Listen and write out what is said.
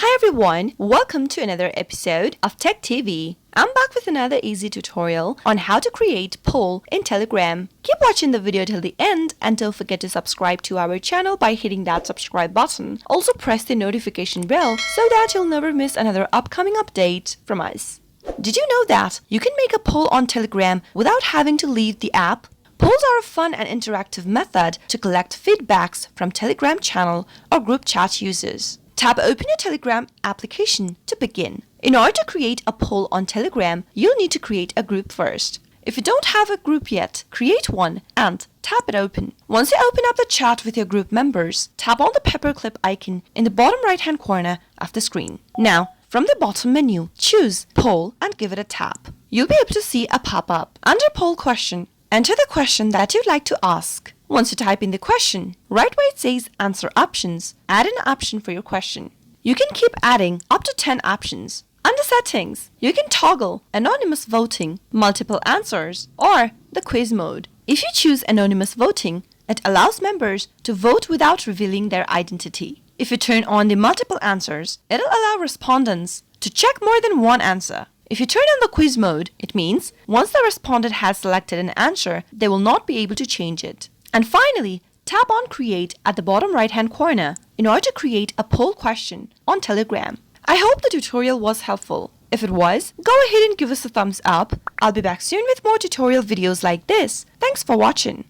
Hi everyone, welcome to another episode of Tech TV. I'm back with another easy tutorial on how to create poll in Telegram. Keep watching the video till the end and don't forget to subscribe to our channel by hitting that subscribe button. Also press the notification bell so that you'll never miss another upcoming update from us. Did you know that you can make a poll on Telegram without having to leave the app? Polls are a fun and interactive method to collect feedbacks from Telegram channel or group chat users. Tap Open your Telegram application to begin. In order to create a poll on Telegram, you'll need to create a group first. If you don't have a group yet, create one and tap it open. Once you open up the chat with your group members, tap on the paperclip icon in the bottom right-hand corner of the screen. Now, from the bottom menu, choose Poll and give it a tap. You'll be able to see a pop-up. Under Poll Question, enter the question that you'd like to ask. Once you type in the question, right where it says Answer Options, add an option for your question. You can keep adding up to 10 options. Under Settings, you can toggle Anonymous Voting, Multiple Answers, or the Quiz mode. If you choose Anonymous Voting, it allows members to vote without revealing their identity. If you turn on the Multiple Answers, it'll allow respondents to check more than one answer. If you turn on the Quiz mode, it means once the respondent has selected an answer, they will not be able to change it. And finally, tap on Create at the bottom right-hand corner in order to create a poll question on Telegram. I hope the tutorial was helpful. If it was, go ahead and give us a thumbs up. I'll be back soon with more tutorial videos like this. Thanks for watching.